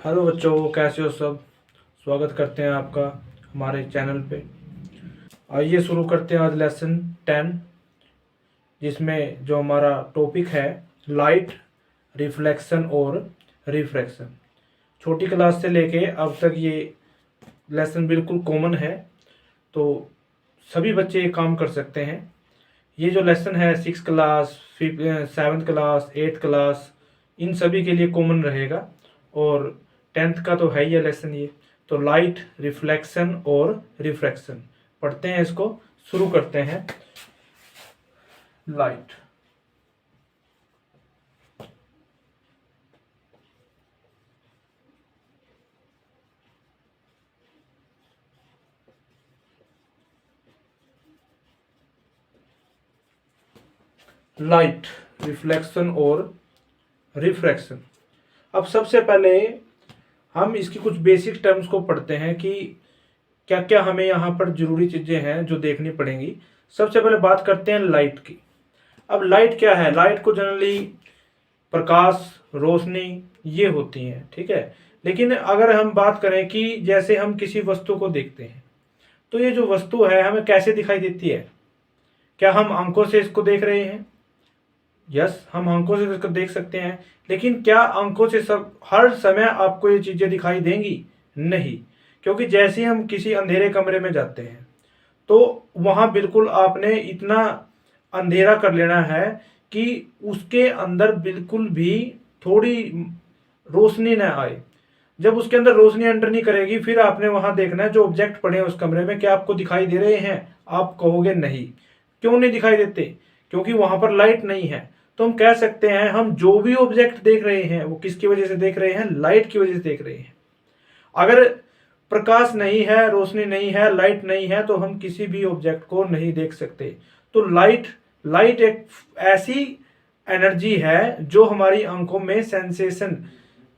Hello बच्चों, कैसे हो सब। स्वागत करते हैं आपका हमारे चैनल पे। आइए शुरू करते हैं आज लेसन 10, जिसमें जो हमारा टॉपिक है लाइट, रिफ्लेक्शन और रिफ्रैक्शन। छोटी क्लास से लेके अब तक ये लेसन बिल्कुल कॉमन है, तो सभी बच्चे ये काम कर सकते हैं। ये जो लेसन है 6 class, 7th class, 8th class, इन सभी के लिए कॉमन रहेगा। और 10th का तो है ही लेसन ये। तो लाइट, रिफ्लेक्शन और रिफ्रैक्शन पढ़ते हैं, इसको शुरू करते हैं। लाइट, लाइट, रिफ्लेक्शन और रिफ्रैक्शन। अब सबसे पहले हम इसकी कुछ बेसिक टर्म्स को पढ़ते हैं कि क्या क्या हमें यहाँ पर जरूरी चीजें हैं जो देखनी पड़ेंगी। सबसे पहले बात करते हैं लाइट की। अब लाइट क्या है? लाइट को जनरली प्रकाश, रोशनी ये होती हैं, ठीक है। लेकिन अगर हम बात करें कि जैसे हम किसी वस्तु को देखते हैं, तो ये जो वस्तु है हमें कैसे दिखाई देती है? क्या हम आंखों से इसको देख रहे हैं? यस, हम आंखों से इसको देख सकते हैं। लेकिन क्या आंखों से सब हर समय आपको ये चीजें दिखाई देंगी? नहीं, क्योंकि जैसे ही हम किसी अंधेरे कमरे में जाते हैं तो वहां बिल्कुल आपने इतना अंधेरा कर लेना है कि उसके अंदर बिल्कुल भी थोड़ी रोशनी न आए। जब उसके अंदर रोशनी एंटर नहीं करेगी, फिर आपने वहां देखना है जो ऑब्जेक्ट पड़े हैं उस कमरे में, क्या आपको दिखाई दे रहे हैं? आप कहोगे नहीं। क्यों नहीं दिखाई देते? क्योंकि वहां पर लाइट नहीं है। तो हम कह सकते हैं हम जो भी ऑब्जेक्ट देख रहे हैं वो किसकी वजह से देख रहे हैं? लाइट की वजह से देख रहे हैं। अगर प्रकाश नहीं है, रोशनी नहीं है, लाइट नहीं है, तो हम किसी भी ऑब्जेक्ट को नहीं देख सकते। तो लाइट लाइट एक ऐसी एनर्जी है जो हमारी आंखों में सेंसेशन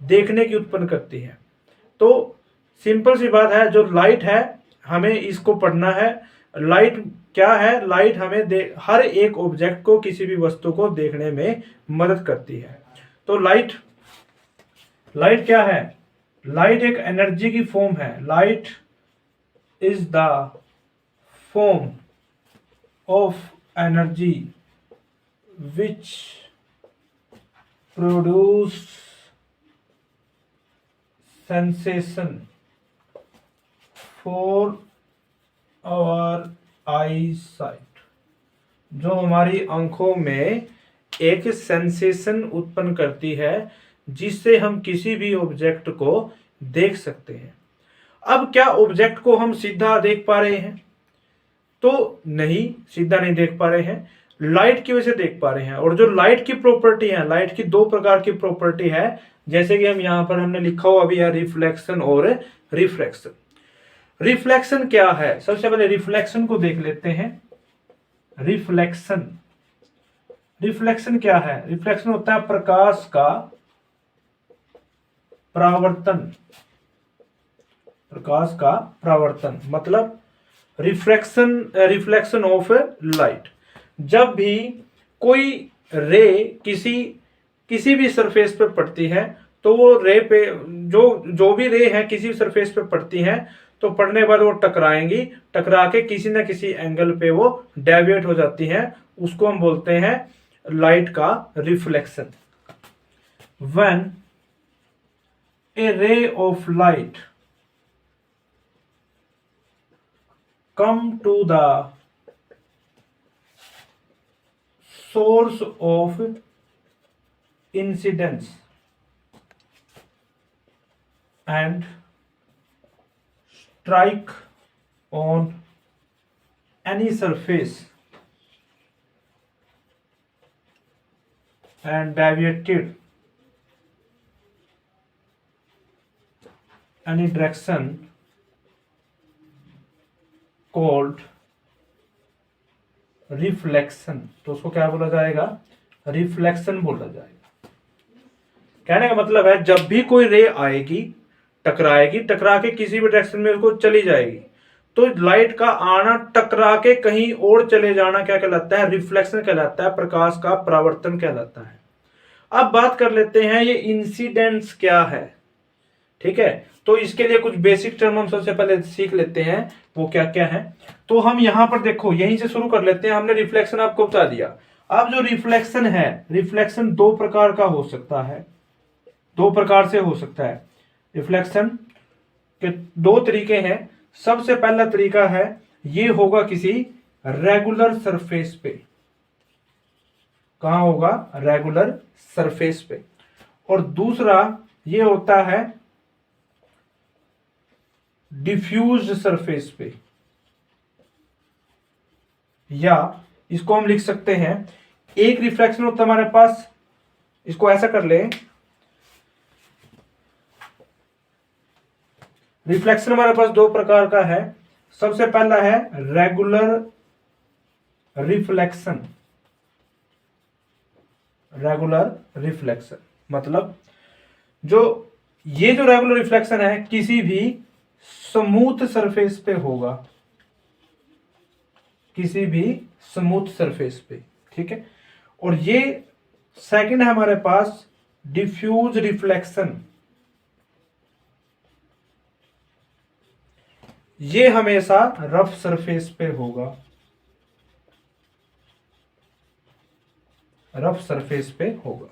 देखने की उत्पन्न करती है। तो सिंपल सी बात है, जो लाइट है हमें इसको पढ़ना है। लाइट क्या है? लाइट हमें हर एक ऑब्जेक्ट को, किसी भी वस्तु को देखने में मदद करती है। तो लाइट लाइट क्या है? लाइट एक एनर्जी की फॉर्म है। Light is the form of energy which produce sensation for our eyesight. जो हमारी आंखों में एक सेंसेशन उत्पन्न करती है जिससे हम किसी भी ऑब्जेक्ट को देख सकते हैं। अब क्या ऑब्जेक्ट को हम सीधा देख पा रहे हैं? तो नहीं, सीधा नहीं देख पा रहे हैं, लाइट की वजह से देख पा रहे हैं। और जो लाइट की प्रॉपर्टी है, लाइट की दो प्रकार की प्रॉपर्टी है, जैसे कि हम यहां पर हमने लिखा हुआ अभी है रिफ्लेक्शन और रिफ्रैक्शन। रिफ्लेक्शन क्या है? सबसे पहले रिफ्लेक्शन को देख लेते हैं। रिफ्लेक्शन रिफ्लेक्शन क्या है? रिफ्लेक्शन होता है प्रकाश का परावर्तन। प्रकाश का परावर्तन मतलब रिफ्लेक्शन ऑफ लाइट। जब भी कोई रे किसी भी सरफेस पे पड़ती है, तो वो रे पे जो भी रे है किसी भी सरफेस पे पड़ती है, तो पड़ने के बाद वो टकराएंगी, टकरा के किसी ना किसी एंगल पे वो डेविएट हो जाती हैं। उसको हम बोलते हैं लाइट का reflection. When a ray of light come to the source of incidence and strike on any surface and deviated any direction called reflection. तो उसको क्या बोला जाएगा? रिफ्लेक्शन बोला जाएगा। कहने का मतलब है जब भी कोई रे आएगी, टकराएगी, टकरा के किसी भी डायरेक्शन में उसको चली जाएगी, तो लाइट का आना, टकरा के कहीं और चले जाना क्या कहलाता है? रिफ्लेक्शन कहलाता है, प्रकाश का परावर्तन कहलाता है। अब बात कर लेते हैं ये इंसिडेंट्स क्या है। ठीक है। तो इसके लिए कुछ बेसिक टर्म हम सबसे पहले सीख लेते हैं, वो क्या क्या है। तो हम यहाँ पर देखो यहीं से शुरू कर लेते हैं। हमने रिफ्लेक्शन आपको बता दिया। अब जो रिफ्लेक्शन है, रिफ्लेक्शन दो प्रकार का हो सकता है, दो प्रकार से हो सकता है। रिफ्लेक्शन के दो तरीके हैं। सबसे पहला तरीका है, ये होगा किसी रेगुलर सरफेस पे। कहां होगा? रेगुलर सरफेस पे। और दूसरा ये होता है डिफ्यूज्ड सरफेस पे, या इसको हम लिख सकते हैं, एक रिफ्लेक्शन होता है हमारे पास, इसको ऐसा कर ले, रिफ्लेक्शन हमारे पास दो प्रकार का है। सबसे पहला है रेगुलर रिफ्लेक्शन। रेगुलर रिफ्लेक्शन मतलब जो ये जो रेगुलर रिफ्लेक्शन है किसी भी स्मूथ सरफेस पे होगा, किसी भी स्मूथ सरफेस पे, ठीक है। और ये सेकंड है हमारे पास डिफ्यूज रिफ्लेक्शन। ये हमेशा रफ सरफेस पे होगा, रफ सरफेस पे होगा।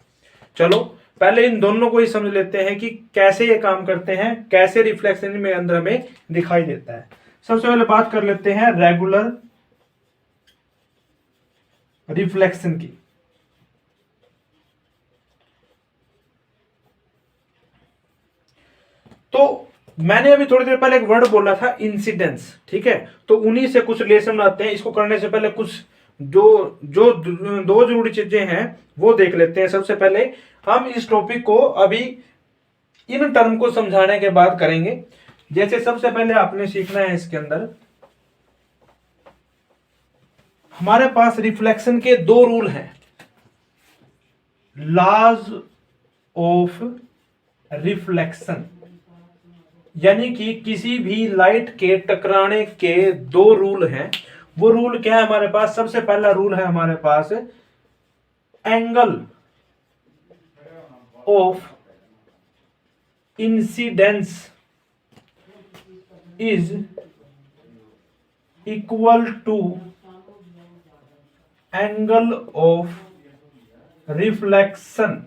चलो पहले इन दोनों को ही समझ लेते हैं कि कैसे ये काम करते हैं, कैसे रिफ्लेक्शन में अंदर हमें दिखाई देता है। सबसे पहले बात कर लेते हैं रेगुलर रिफ्लेक्शन की। तो मैंने अभी थोड़ी देर पहले एक वर्ड बोला था इंसिडेंस, ठीक है। तो उन्हीं से कुछ रिलेशन आते हैं। इसको करने से पहले कुछ जो जो दो जरूरी चीजें हैं वो देख लेते हैं। सबसे पहले हम इस टॉपिक को अभी इन टर्म को समझाने के बाद करेंगे। जैसे सबसे पहले आपने सीखना है, इसके अंदर हमारे पास रिफ्लेक्शन के दो रूल हैं, लॉज ऑफ रिफ्लेक्शन, यानी कि किसी भी लाइट के टकराने के दो रूल हैं। वो रूल क्या है हमारे पास? सबसे पहला रूल है हमारे पास angle of incidence is equal to angle of reflection.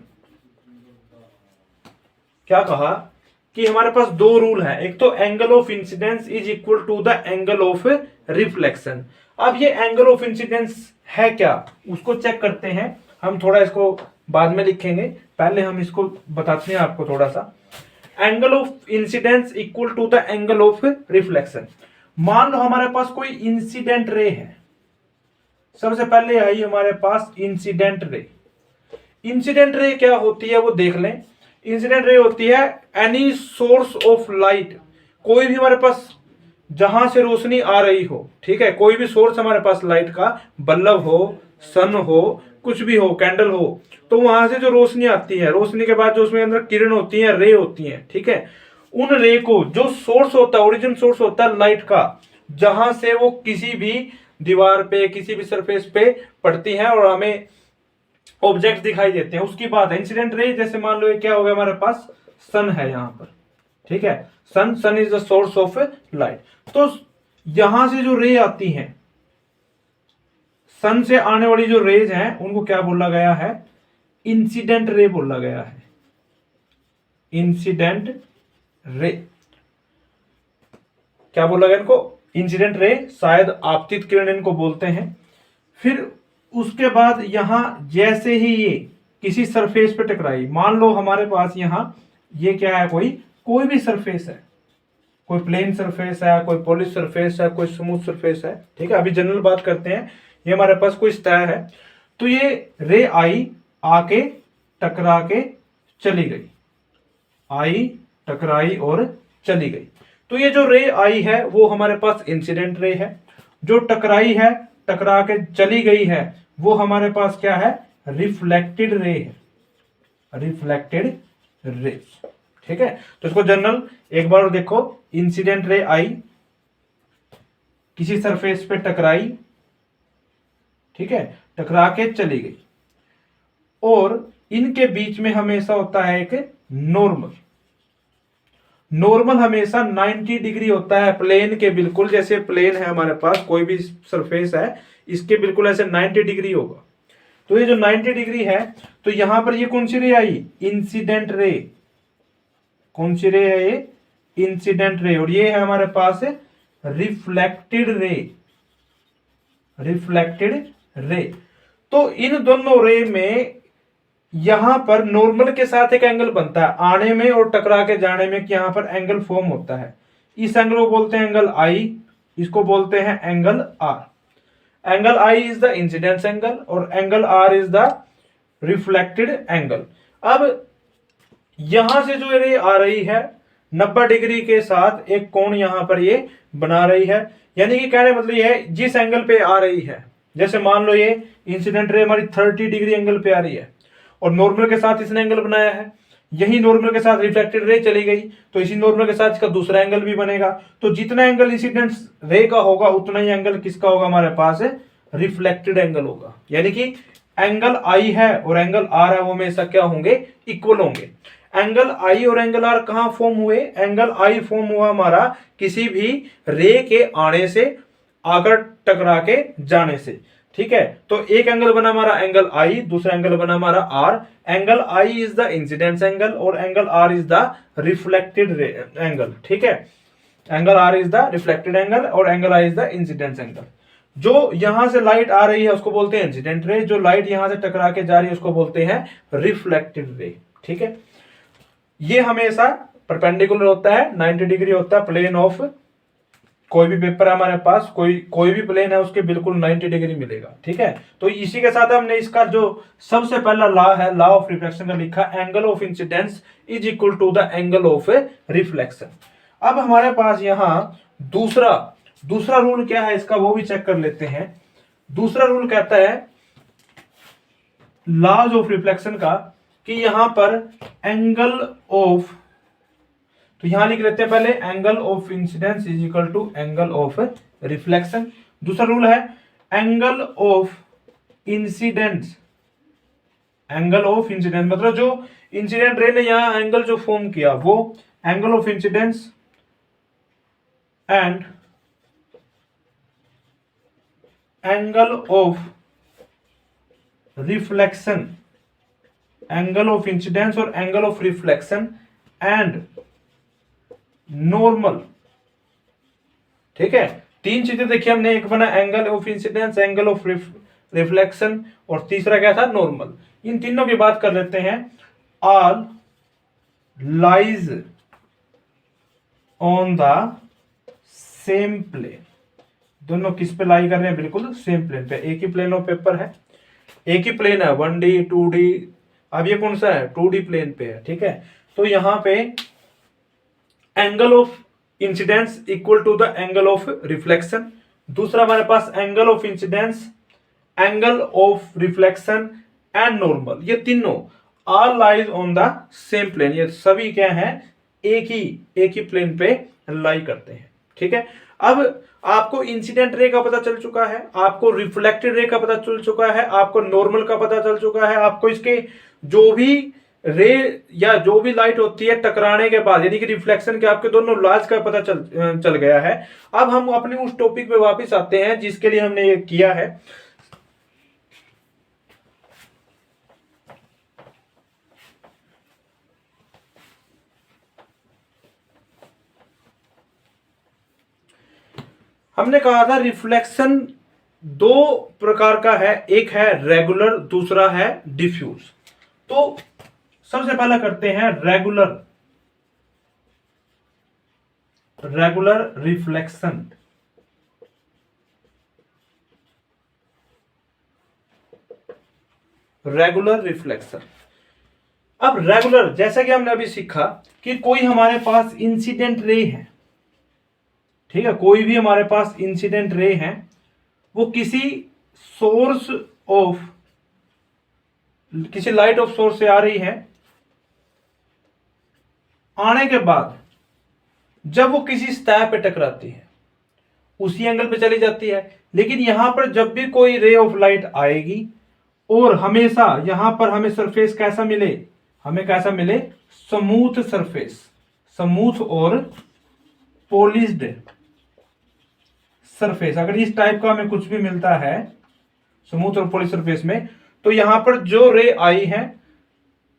क्या कहा कि हमारे पास दो रूल है। एक तो angle of incidence is equal to the angle of reflection. अब ये एंगल ऑफ इंसिडेंस है क्या, उसको चेक करते हैं। हम थोड़ा इसको बाद में लिखेंगे, पहले हम इसको बताते हैं आपको थोड़ा सा। Angle of incidence equal to the angle of reflection. मान लो हमारे पास कोई इंसिडेंट रे है। सबसे पहले आई हमारे पास इंसिडेंट रे। इंसिडेंट रे क्या होती है वो देख लें। इंसिडेंट रे होती है एनी सोर्स ऑफ लाइट, कोई भी हमारे पास जहां से रोशनी आ रही हो, ठीक है, कोई भी सोर्स हमारे पास लाइट का, बल्ब हो, सन हो, कुछ भी हो, कैंडल हो, तो वहां से जो रोशनी आती है, रोशनी के बाद जो उसमें अंदर किरण होती है, रे होती है, ठीक है, उन रे को जो सोर्स होता है, ओरिजिन सोर्स होता है लाइट का, जहां से वो किसी भी दीवार पे, किसी भी सरफेस पे पड़ती है और हमें ऑब्जेक्ट दिखाई देते हैं, उसकी बात है इंसिडेंट रे। जैसे मान लो ये क्या हो गया हमारे पास, सन है यहां पर, ठीक है, sun is the source of light. तो यहां से जो रे आती हैं, सन से आने वाली जो रेज हैं, उनको क्या बोला गया है? इंसिडेंट रे बोला गया है। इंसिडेंट रे क्या बोला गया इनको? इंसिडेंट रे, शायद आपतित किरण इनको बोलते हैं। फिर उसके बाद यहां जैसे ही ये किसी सरफेस पे टकराई, मान लो हमारे पास यहां ये क्या है, कोई भी सरफेस है, कोई प्लेन सरफेस है, कोई पॉलिश सरफेस है, कोई स्मूथ सरफेस है, ठीक है, अभी जनरल बात करते हैं। ये हमारे पास कोई सतह है, तो ये रे आई, आके टकरा के चली गई, आई, टकराई और चली गई। तो ये जो रे आई है वो हमारे पास इंसिडेंट रे है। जो टकराई है, टकरा के चली गई है, वो हमारे पास क्या है? रिफ्लेक्टेड रे है, रिफ्लेक्टेड रे, ठीक है। तो इसको जनरल एक बार देखो, इंसिडेंट रे आई, किसी सरफेस पे टकराई, ठीक है, टकरा के चली गई, और इनके बीच में हमेशा होता है एक नॉर्मल। नॉर्मल हमेशा 90 डिग्री होता है प्लेन के बिल्कुल, जैसे प्लेन है हमारे पास कोई भी सरफेस है इसके बिल्कुल ऐसे 90 डिग्री होगा। तो ये जो 90 डिग्री है तो यहां पर ये कौन सी रे आई, इंसिडेंट रे। कौन सी रे है ये, इंसिडेंट रे। और ये है हमारे पास रिफ्लेक्टेड रे, रिफ्लेक्टेड रे। तो इन दोनों रे में यहां पर नॉर्मल के साथ एक एंगल बनता है आने में और टकरा के जाने में, कि यहां पर एंगल फॉर्म होता है। इस एंगल को बोलते हैं एंगल आई, इसको बोलते हैं angle R. Angle I is the incidence angle और angle R is the reflected angle. अब यहां से जो रे आ रही है 90 डिग्री के साथ एक कोण यहां पर ये बना रही है, यानी कि कहने मतलब ये है जिस एंगल पे आ रही है, जैसे मान लो ये इंसिडेंट रे हमारी 30 डिग्री एंगल पे आ रही है और नॉर्मल के साथ इसने एंगल बनाया है, यही नॉर्मल के साथ रिफ्लेक्टेड रे चली गई तो इसी नॉर्मल के साथ इसका दूसरा एंगल भी बनेगा। तो जितना एंगल इंसिडेंट रे का होगा उतना ही एंगल किसका होगा हमारे पास, रिफ्लेक्टेड एंगल होगा। यानी कि एंगल आई है और एंगल आर है वो हमेशा क्या होंगे, इक्वल होंगे। एंगल आई और एंगल आर कहां फॉर्म हुए, एंगल आई फॉर्म हुआ हमारा किसी भी रे के आने से, आकर टकरा के जाने से। ठीक है, तो एक एंगल बना हमारा एंगल आई, दूसरा एंगल बना हमारा R. Angle I is the incidence angle और angle R is the reflected angle. ठीक है, angle R is the reflected angle और angle I is the incidence angle. जो यहां से लाइट आ रही है उसको बोलते हैं इंसिडेंट रे, जो लाइट यहां से टकरा के जा रही है उसको बोलते हैं रिफ्लेक्टेड रे। ठीक है, ये हमेशा परपेंडिकुलर होता है, 90 डिग्री होता है प्लेन ऑफ कोई भी पेपर है हमारे पास, कोई भी प्लेन है उसके बिल्कुल 90 डिग्री मिलेगा। ठीक है, तो इसी के साथ हमने इसका जो सबसे पहला लॉ है, लॉ ऑफ रिफ्लेक्शन का लिखा, angle of incidence is equal to the angle of reflection. अब हमारे पास यहां दूसरा रूल क्या है इसका वो भी चेक कर लेते हैं। दूसरा रूल कहता है लॉज ऑफ रिफ्लेक्शन का कि यहां पर एंगल ऑफ, तो यहां लिख लेते हैं पहले angle of incidence is equal to angle of reflection. दूसरा रूल है angle of incidence, angle of incidence मतलब जो इंसिडेंट रे ने यहां एंगल जो फॉर्म किया वो angle of incidence and angle of reflection, angle of incidence और angle of reflection and normal. ठीक है, तीन चीजें देखिए हमने, एक बना angle of incidence, angle of reflection और तीसरा क्या था, नॉर्मल। इन तीनों की बात कर लेते हैं। All lies on the same plane, दोनों किस पे लाई कर रहे हैं, बिल्कुल सेम प्लेन पे। एक ही प्लेन ऑफ पेपर है, एक ही प्लेन है 1D 2D, अब ये कौन सा है 2D प्लेन पे है। ठीक है, तो यहां पे angle of incidence equal to the angle of reflection, दूसरा हमारे पास angle of incidence, angle of reflection and normal. ये तीनों all lies on the same plane, ये सभी क्या है एक ही प्लेन पे लाई करते हैं। ठीक है, अब आपको इंसिडेंट रे का पता चल चुका है, आपको रिफ्लेक्टेड रे का पता चल चुका है, आपको नॉर्मल का पता चल चुका है, आपको इसके जो भी रे या जो भी लाइट होती है टकराने के बाद यानी कि रिफ्लेक्शन के, आपके दोनों लॉज का पता चल गया है। अब हम अपने उस टॉपिक पे वापस आते हैं जिसके लिए हमने ये किया है। हमने कहा था रिफ्लेक्शन दो प्रकार का है, एक है रेगुलर, दूसरा है डिफ्यूज। तो सबसे पहला करते हैं रेगुलर रिफ्लेक्शन। रेगुलर रिफ्लेक्शन, अब रेगुलर जैसा कि हमने अभी सीखा कि कोई हमारे पास इंसिडेंट रे है, ठीक है, कोई भी हमारे पास इंसिडेंट रे है, वो किसी सोर्स ऑफ, किसी लाइट ऑफ सोर्स से आ रही है, आने के बाद जब वो किसी सतह पे टकराती है उसी एंगल पे चली जाती है। लेकिन यहां पर जब भी कोई रे ऑफ लाइट आएगी और हमेशा यहां पर हमें सरफेस कैसा मिले, हमें कैसा मिले, स्मूथ सरफेस, स्मूथ और पॉलिश्ड सरफेस, अगर इस टाइप का हमें कुछ भी मिलता है स्मूथ और पॉलिश सरफेस में, तो यहां पर जो रे आई है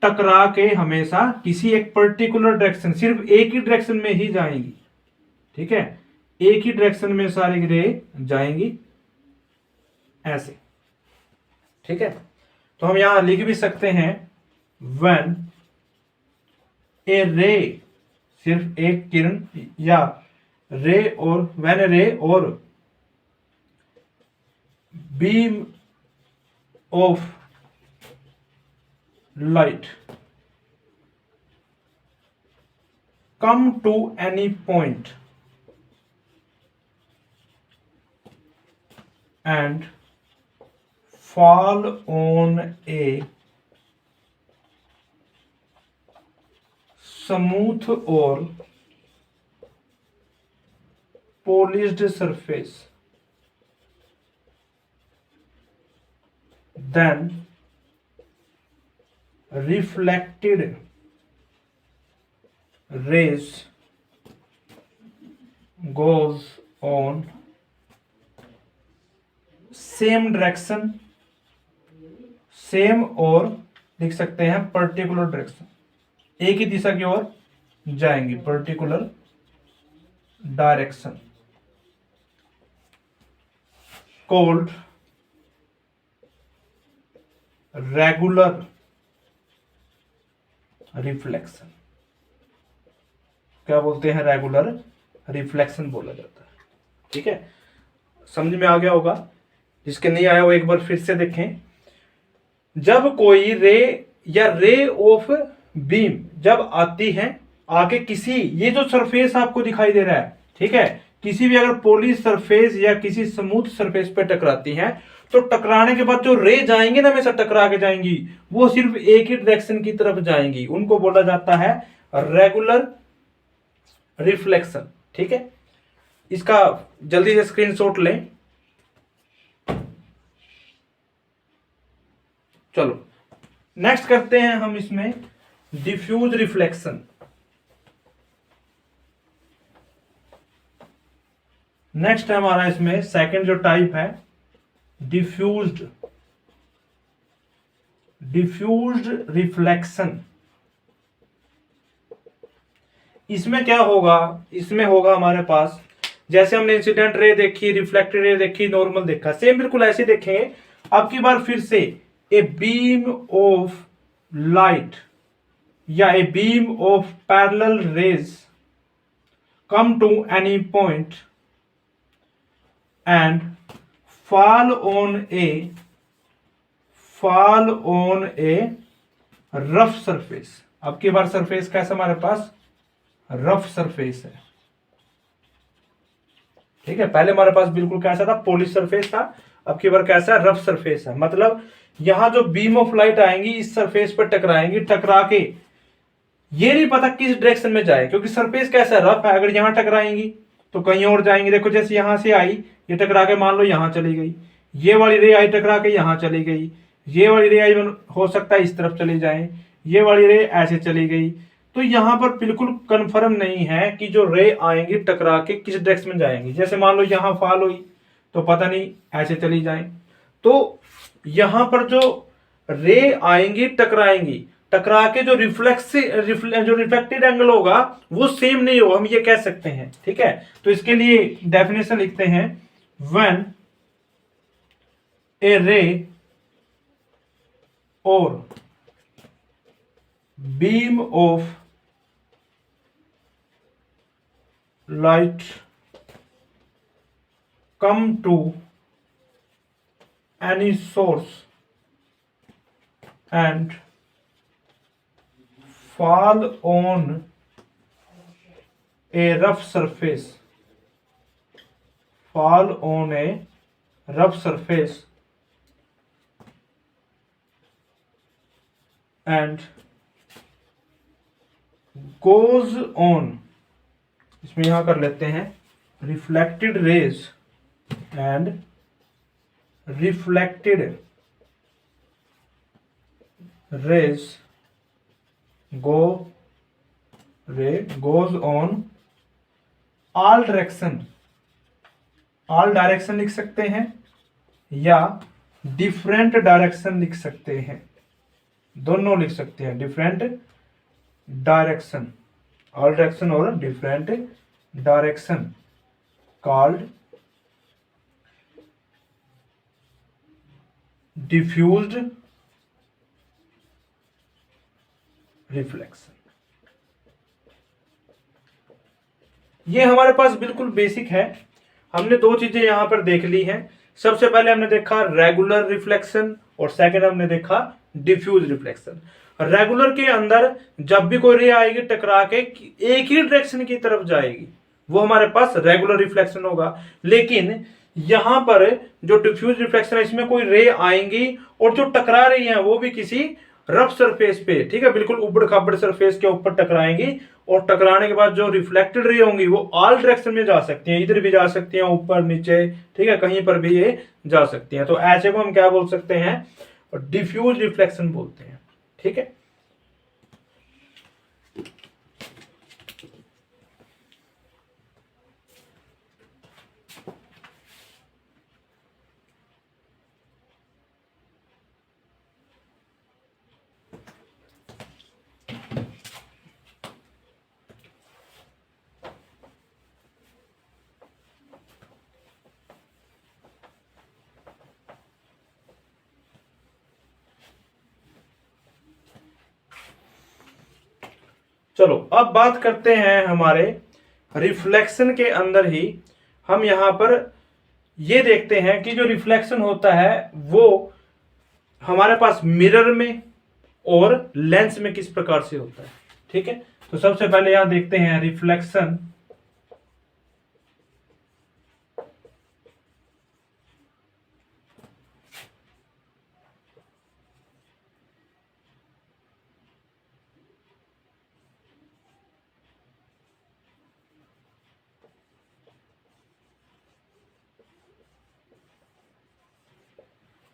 टकरा के हमेशा किसी एक पर्टिकुलर डायरेक्शन, सिर्फ एक ही डायरेक्शन में ही जाएंगी। ठीक है, एक ही डायरेक्शन में सारी रे जाएंगी ऐसे। ठीक है, तो हम यहां लिख भी सकते हैं व्हेन ए रे, सिर्फ एक किरण, या रे और व्हेन ए रे और beam of light come to any point and fall on a smooth or polished surface, then reflected rays goes on same direction, same, और लिख सकते हैं पर्टिकुलर डायरेक्शन, एक ही दिशा की ओर जाएंगी, particular direction, called regular reflection. क्या बोलते हैं? रेगुलर रिफ्लेक्शन बोला जाता है। ठीक है, समझ में आ गया होगा। जिसके नहीं आया वो एक बार फिर से देखें। जब कोई रे या रे ऑफ बीम जब आती है आके किसी, ये जो सरफेस आपको दिखाई दे रहा है, ठीक है, किसी भी अगर पॉलिश सरफेस या किसी स्मूथ सरफेस पे टकराती है, तो टकराने के बाद जो रे जाएंगे ना, हमेशा टकरा के जाएंगी, वो सिर्फ एक ही डायरेक्शन की तरफ जाएंगी, उनको बोला जाता है रेगुलर रिफ्लेक्शन। ठीक है, इसका जल्दी से स्क्रीनशॉट लें। चलो नेक्स्ट करते हैं हम इसमें डिफ्यूज रिफ्लेक्शन। नेक्स्ट है हमारा इसमें सेकंड जो टाइप है डिफ्यूज्ड रिफ्लेक्शन। इसमें क्या होगा? इसमें होगा हमारे पास, जैसे हमने इंसिडेंट रे देखी, रिफ्लेक्टेड रे देखी, नॉर्मल देखा, सेम बिल्कुल ऐसे देखेंगे। अब की बार फिर से ए बीम ऑफ लाइट या a beam of parallel rays come to any point and fall on a rough surface। अब की बार सरफेस कैसा हमारे पास? रफ सरफेस है। ठीक है, पहले हमारे पास बिल्कुल कैसा था? पॉलिश सरफेस था। अब की बार कैसा है? रफ सरफेस है। मतलब यहां जो बीम ऑफ लाइट आएंगी इस सरफेस पर टकराएंगी, टकरा के ये नहीं पता किस डायरेक्शन में जाए, क्योंकि सरफेस कैसा है? रफ है। अगर यहां टकराएंगी तो कहीं और जाएंगी। देखो जैसे यहां से आई, ये टकरा के मान लो यहां चली गई, ये वाली रे आई टकरा के यहां चली गई, ये वाली रे आई हो सकता है इस तरफ चली जाए, ये वाली रे ऐसे चली गई। तो यहां पर बिल्कुल कंफर्म नहीं है कि जो रे आएंगी टकरा के किस डायरेक्शन में जाएंगी। जैसे मान लो यहां फॉल हुई तो पता नहीं ऐसे चली जाए। तो यहां पर जो रे आएंगी टकराएंगी, टकरा के जो रिफ्लेक्टेड एंगल होगा वो सेम नहीं होगा, हम ये कह सकते हैं। ठीक है, तो इसके लिए डेफिनेशन लिखते हैं व्हेन ए रे और beam of light come to any source and fall on a rough surface, fall on a rough surface and goes on, इसमें यहां कर लेते हैं reflected rays and reflected rays go रे goes on all direction, all direction लिख सकते हैं या डिफरेंट डायरेक्शन लिख सकते हैं, दोनों लिख सकते हैं, डिफरेंट डायरेक्शन, ऑल डायरेक्शन और different direction, called diffused reflection. ये हमारे पास बिल्कुल बेसिक है। हमने दो चीजें यहां पर देख ली हैं। सबसे पहले हमने देखा रेगुलर रिफ्लेक्शन और सेकंड हमने देखा डिफ्यूज रिफ्लेक्शन। रेगुलर के अंदर जब भी कोई रे आएगी टकरा के एक ही डायरेक्शन की तरफ जाएगी, वो हमारे पास रेगुलर रिफ्लेक्शन होगा। लेकिन यहां पर जो डिफ्यूज रिफ्लेक्शन है, इसमें कोई रे आएंगी और जो टकरा रही है वो भी किसी रफ सरफेस पे, ठीक है, बिल्कुल उबड़ खाबड़ सरफेस के ऊपर टकराएंगी और टकराने के बाद जो रिफ्लेक्टेड रे होंगी वो ऑल डायरेक्शन में जा सकती हैं, इधर भी जा सकती हैं, ऊपर नीचे, ठीक है, कहीं पर भी ये जा सकती हैं। तो ऐसे को हम क्या बोल सकते हैं, डिफ्यूज रिफ्लेक्शन बोलते हैं, ठीक है। चलो अब बात करते हैं हमारे रिफ्लेक्शन के अंदर ही। हम यहां पर ये देखते हैं कि जो रिफ्लेक्शन होता है वो हमारे पास मिरर में और लेंस में किस प्रकार से होता है, ठीक है। तो सबसे पहले यहां देखते हैं reflection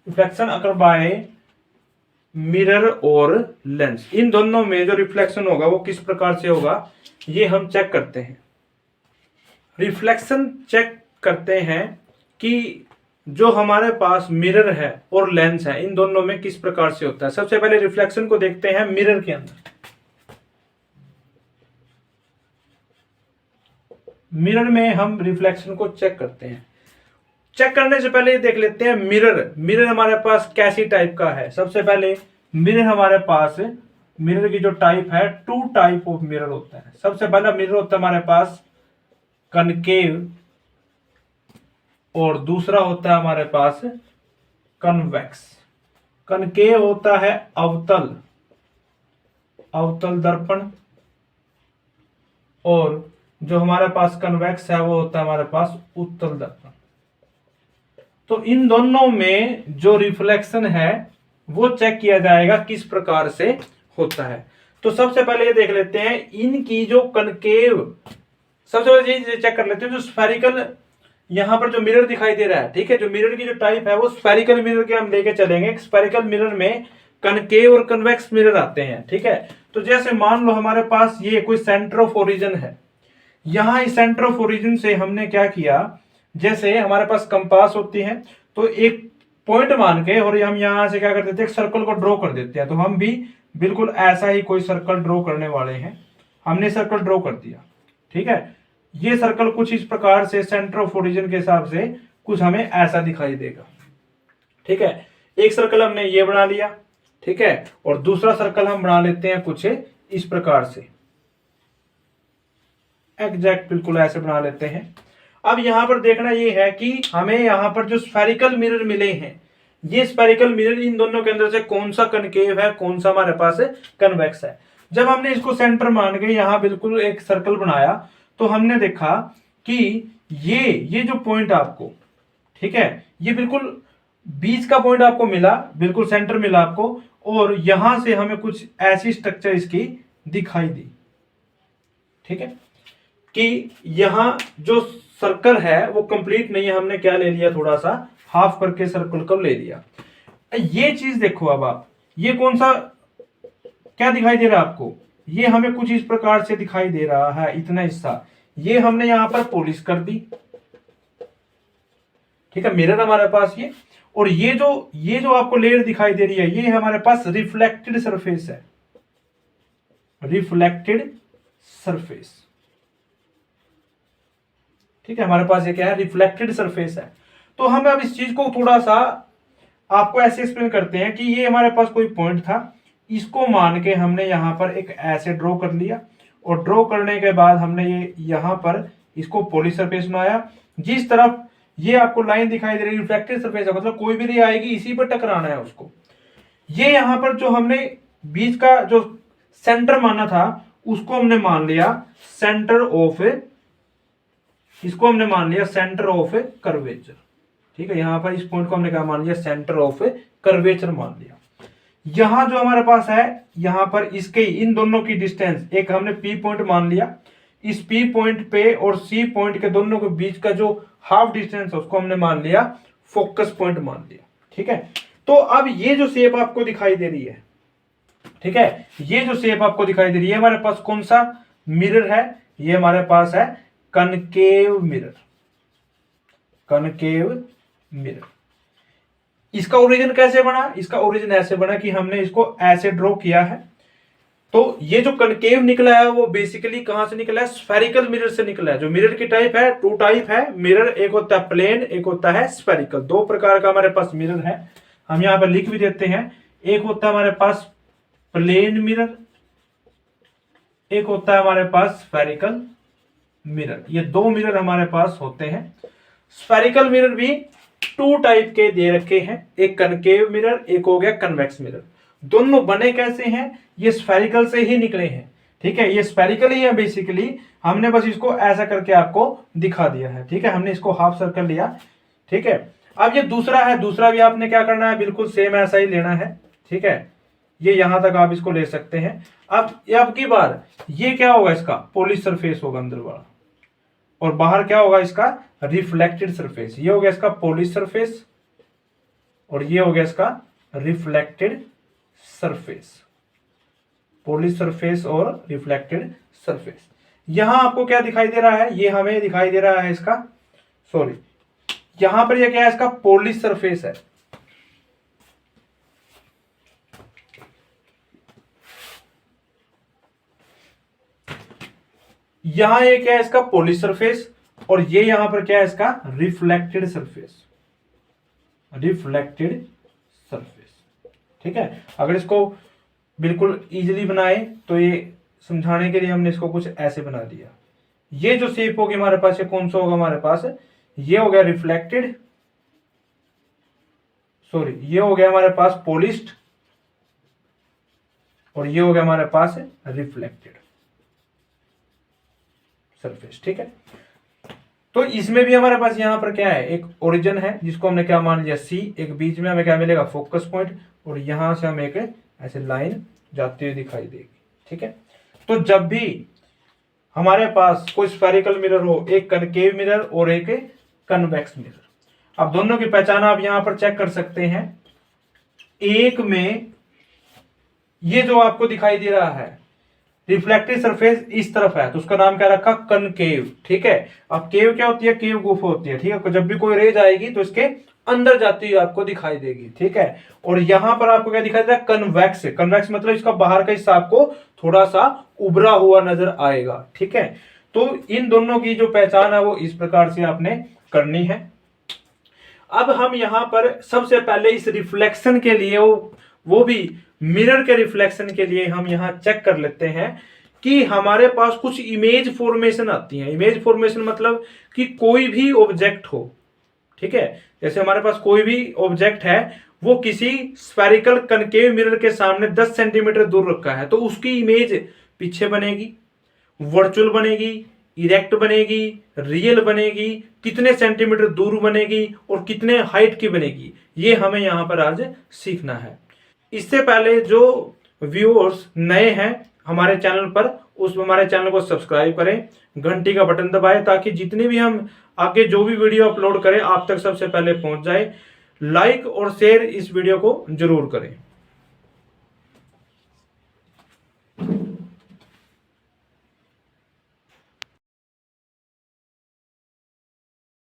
reflection occur by mirror और लेंस। इन दोनों में जो रिफ्लेक्शन होगा वो किस प्रकार से होगा, ये हम चेक करते हैं। रिफ्लेक्शन चेक करते हैं कि जो हमारे पास मिरर है और लेंस है, इन दोनों में किस प्रकार से होता है। सबसे पहले रिफ्लेक्शन को देखते हैं मिरर के अंदर। मिरर में हम रिफ्लेक्शन को चेक करते हैं। चेक करने से पहले ये देख लेते हैं मिरर, मिरर हमारे पास कैसी टाइप का है। सबसे पहले मिरर हमारे पास, मिरर की जो टाइप है, टू टाइप ऑफ मिरर होता है। सबसे पहला मिरर होता है हमारे पास कनकेव और दूसरा होता है हमारे पास कन्वेक्स। कनकेव होता है अवतल, अवतल दर्पण, और जो हमारे पास कन्वेक्स है वो होता है हमारे पास उत्तल दर्पण। तो इन दोनों में जो रिफ्लेक्शन है वो चेक किया जाएगा किस प्रकार से होता है। तो सबसे पहले ये देख लेते हैं इनकी जो कनकेव, सबसे पहले ये चेक कर लेते हैं जो स्फेरिकल यहां पर जो मिरर दिखाई दे रहा है, ठीक है, जो मिरर की जो टाइप है वो स्फेरिकल मिरर के हम लेके चलेंगे। स्फेरिकल मिरर में कनकेव और कन्वेक्स मिरर आते हैं, ठीक है। तो जैसे मान लो हमारे पास ये कोई सेंटर ऑफ ओरिजिन है, यहां इस सेंटर ऑफ ओरिजिन से हमने क्या किया, जैसे हमारे पास कंपास होती है तो एक पॉइंट मान के और हम यहां से क्या कर देते हैं, एक सर्कल को ड्रॉ कर देते हैं। तो हम भी बिल्कुल ऐसा ही कोई सर्कल ड्रॉ करने वाले हैं। हमने सर्कल ड्रॉ कर दिया, ठीक है। ये सर्कल कुछ इस प्रकार से सेंटर ऑफ ओरिजिन के हिसाब से कुछ हमें ऐसा दिखाई देगा, ठीक है। एक सर्कल हमने ये बना लिया, ठीक है, और दूसरा सर्कल हम बना लेते हैं कुछ इस प्रकार से, एग्जैक्ट बिल्कुल ऐसे बना लेते हैं। अब यहां पर देखना ये है कि हमें यहां पर जो स्फेरिकल मिरर मिले हैं, ये स्फेरिकल मिरर, इन दोनों के अंदर से कौन सा कनकेव है, कौन सा हमारे पास कन्वेक्स है। जब हमने इसको सेंटर मान के यहां बिल्कुल एक सर्कल बनाया तो हमने देखा कि ये जो पॉइंट आपको, ठीक है, ये बिल्कुल बीच का पॉइंट आपको मिला, बिल्कुल सेंटर मिला आपको, और यहां से हमें कुछ ऐसी स्ट्रक्चर इसकी दिखाई दी, ठीक है, कि यहां जो सर्कल है वो कंप्लीट नहीं है, हमने क्या ले लिया, थोड़ा सा हाफ करके सर्कल को ले लिया। ये चीज देखो, अब आप ये कौन सा क्या दिखाई दे रहा है आपको, ये हमें कुछ इस प्रकार से दिखाई दे रहा है, इतना हिस्सा ये हमने यहां पर पॉलिश कर दी, ठीक है, मिरर हमारे पास ये। और ये जो आपको लेयर दिखाई दे रही है, ये हमारे पास रिफ्लेक्टेड सरफेस है, रिफ्लेक्टेड सरफेस, ठीक है, हमारे पास ये क्या है, रिफ्लेक्टेड सरफेस है। तो हम अब इस चीज को थोड़ा सा आपको ऐसे एक्सप्लेन करते हैं कि ये हमारे पास कोई पॉइंट था, इसको मान के हमने यहाँ पर एक ऐसे ड्रॉ कर लिया, और ड्रॉ करने के बाद हमने ये यहाँ पर इसको पॉलिश सरफेस बनाया। जिस तरफ ये आपको लाइन दिखाई दे रही है रिफ्लेक्टेड सरफेस है, मतलब कोई भी रे आएगी इसी पर टकराना है उसको। ये यहाँ पर जो हमने बीच का जो सेंटर माना था उसको हमने मान लिया सेंटर ऑफ, इसको हमने मान लिया सेंटर ऑफ कर्वेचर, ठीक है, यहां पर इस पॉइंट को हमने क्या मान लिया, सेंटर ऑफ कर्वेचर मान लिया। यहां जो हमारे पास है, यहां पर इसके इन दोनों की डिस्टेंस एक हमने पी पॉइंट मान लिया, इस पी पॉइंट पे और सी पॉइंट के दोनों के बीच का जो हाफ डिस्टेंस है उसको हमने मान लिया फोकस पॉइंट मान लिया, ठीक है। तो अब ये जो शेप आपको दिखाई दे रही है, ठीक है, ये जो शेप आपको दिखाई दे रही है हमारे पास कौन सा मिरर है, ये हमारे पास है कनकेव मिरर, कनकेव मिरर। इसका ओरिजिन कैसे बना, इसका ओरिजिन ऐसे बना कि हमने इसको ऐसे ड्रॉ किया है। तो ये जो कनकेव निकला है वो बेसिकली कहां से निकला है, स्फेरिकल मिरर से निकला है। जो मिरर की टाइप है, टू टाइप है मिरर, एक होता है प्लेन, एक होता है स्फेरिकल, दो प्रकार का हमारे पास मिरर है। हम यहां पर लिख भी देते हैं, एक होता है हमारे पास प्लेन मिरर, एक होता है हमारे पास स्फेरिकल मिरर। ये दो मिरर हमारे पास होते हैं। स्फेरिकल मिरर भी टू टाइप के दे रखे हैं, एक कनकेव मिरर, एक हो गया कन्वेक्स मिरर। दोनों बने कैसे हैं, ये स्फेरिकल से ही निकले हैं, ठीक है, ये स्फेरिकल ही है बेसिकली। हमने बस इसको ऐसा करके आपको दिखा दिया है, ठीक है, हमने इसको हाफ सर्कल लिया, ठीक है। अब ये दूसरा है, दूसरा भी आपने क्या करना है, बिल्कुल सेम ऐसा ही लेना है, ठीक है, ये यहां तक आप इसको ले सकते हैं। अब की बार ये क्या होगा, इसका पॉलिश सरफेस होगा अंदर वाला, और बाहर क्या होगा इसका रिफ्लेक्टेड सरफेस। ये हो गया इसका पॉलिश सरफेस और ये हो गया इसका रिफ्लेक्टेड सरफेस, पॉलिश सरफेस और रिफ्लेक्टेड सरफेस। यहां आपको क्या दिखाई दे रहा है, ये हमें दिखाई दे रहा है इसका, सॉरी, यहां पर ये क्या है, इसका पॉलिश सरफेस है। यहां ये क्या है, इसका पॉलिश सरफेस, और ये यहां पर क्या है, इसका रिफ्लेक्टेड सरफेस, रिफ्लेक्टेड सरफेस, ठीक है। अगर इसको बिल्कुल इजीली बनाए तो ये समझाने के लिए हमने इसको कुछ ऐसे बना दिया। ये जो शेप होगी हमारे पास, ये कौन सा होगा हमारे पास, ये हो गया रिफ्लेक्टेड, सॉरी, ये हो गया हमारे पास पॉलिश्ड, और ये हो गया हमारे पास रिफ्लेक्टेड सरफेस, ठीक है। तो इसमें भी हमारे पास यहां पर क्या है, एक ओरिजिन है जिसको हमने क्या मान लिया सी, एक बीच में हमें क्या मिलेगा फोकस पॉइंट, और यहां से हमें एक ऐसे लाइन जाती हुई दिखाई देगी, ठीक है। तो जब भी हमारे पास कोई स्फेरिकल मिरर हो, एक कनकेव मिरर और एक कन्वेक्स मिरर, अब दोनों की पहचान आप यहां पर चेक कर सकते हैं। एक में ये जो आपको दिखाई दे रहा है रिफ्लेक्टिव सरफेस इस तरफ है, तो उसका नाम क्या रखा, कनकेव, ठीक है। अब केव क्या होती है, केव गुफा होती है, ठीक है। जब भी कोई रेज आएगी तो इसके अंदर जाती हुई आपको दिखाई देगी, ठीक है। और यहां पर आपको क्या दिखाई दे रहा है, कन्वेक्स, कन्वेक्स मतलब इसका बाहर का हिस्सा आपको थोड़ा सा उभरा हुआ नजर आएगा, ठीक है। तो इन दोनों की जो पहचान है वो इस प्रकार से आपने करनी है। अब हम यहां पर सबसे पहले इस रिफ्लेक्शन के लिए वो भी मिरर के रिफ्लेक्शन के लिए हम यहां चेक कर लेते हैं कि हमारे पास कुछ इमेज फॉर्मेशन आती है। इमेज फॉर्मेशन मतलब कि कोई भी ऑब्जेक्ट हो, ठीक है, जैसे हमारे पास कोई भी ऑब्जेक्ट है, वो किसी स्फेरिकल कनकेव मिरर के सामने 10 सेंटीमीटर दूर रखा है, तो उसकी इमेज पीछे बनेगी, वर्चुअल बनेगी, इरेक्ट बनेगी, रियल बनेगी, कितने सेंटीमीटर दूर बनेगी और कितने हाइट की बनेगी, ये हमें यहां पर आज सीखना है। इससे पहले जो व्यूअर्स नए हैं हमारे चैनल पर, उस हमारे चैनल को सब्सक्राइब करें, घंटी का बटन दबाएं, ताकि जितनी भी हम आगे जो भी वीडियो अपलोड करें आप तक सबसे पहले पहुंच जाए। लाइक और शेयर इस वीडियो को जरूर करें।